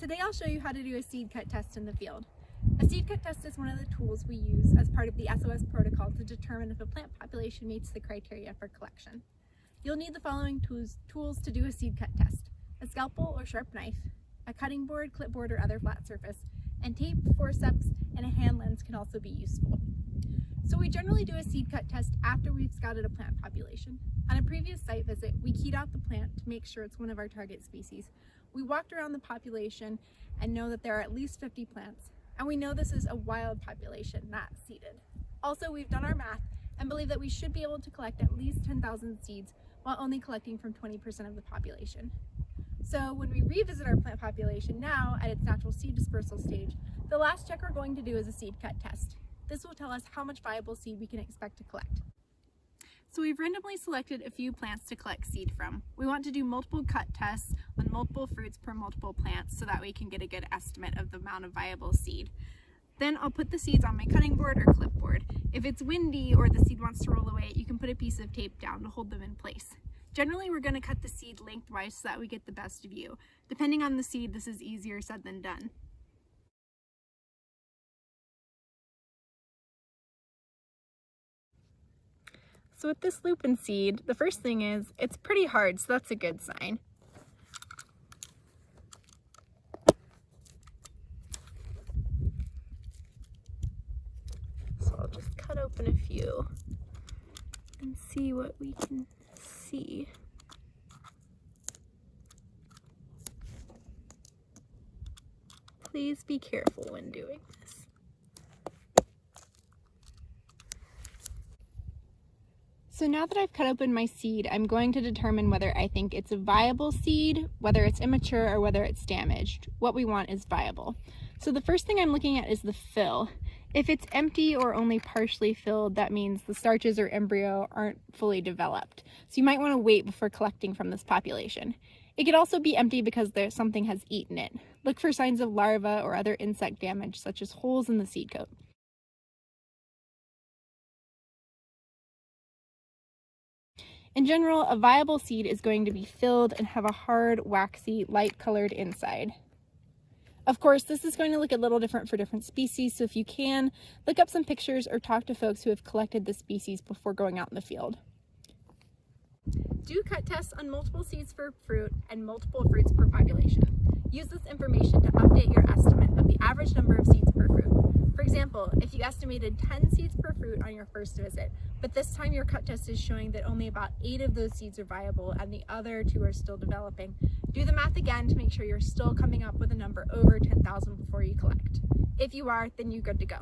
Today I'll show you how to do a seed cut test in the field. A seed cut test is one of the tools we use as part of the SOS protocol to determine if a plant population meets the criteria for collection. You'll need the following tools to do a seed cut test: a scalpel or sharp knife, a cutting board, clipboard, or other flat surface, and tape, forceps, and a hand lens can also be useful. So we generally do a seed cut test after we've scouted a plant population. On a previous site visit, we keyed out the plant to make sure it's one of our target species. We walked around the population and know that there are at least 50 plants, and we know this is a wild population, not seeded. Also, we've done our math and believe that we should be able to collect at least 10,000 seeds while only collecting from 20% of the population. So when we revisit our plant population now at its natural seed dispersal stage, the last check we're going to do is a seed cut test. This will tell us how much viable seed we can expect to collect. So we've randomly selected a few plants to collect seed from. We want to do multiple cut tests on multiple fruits per multiple plants so that we can get a good estimate of the amount of viable seed. Then I'll put the seeds on my cutting board or clipboard. If it's windy or the seed wants to roll away, you can put a piece of tape down to hold them in place. Generally, we're going to cut the seed lengthwise so that we get the best view. Depending on the seed, this is easier said than done. So with this lupin seed, the first thing is it's pretty hard, so that's a good sign. So I'll just cut open a few and see what we can see. Please be careful when doing this. So now that I've cut open my seed, I'm going to determine whether I think it's a viable seed, whether it's immature, or whether it's damaged. What we want is viable. So the first thing I'm looking at is the fill. If it's empty or only partially filled, that means the starches or embryo aren't fully developed. So you might want to wait before collecting from this population. It could also be empty because something has eaten it. Look for signs of larvae or other insect damage, such as holes in the seed coat. In general, a viable seed is going to be filled and have a hard, waxy, light-colored inside. Of course, this is going to look a little different for different species, so if you can, look up some pictures or talk to folks who have collected this species before going out in the field. Do cut tests on multiple seeds per fruit and multiple fruits per population. Use this information to update your estimate of the average number of seeds per fruit. For example, if you estimated 10 seeds per fruit on your first visit, but this time your cut test is showing that only about 8 of those seeds are viable and the other 2 are still developing, do the math again to make sure you're still coming up with a number over 10,000 before you collect. If you are, then you're good to go.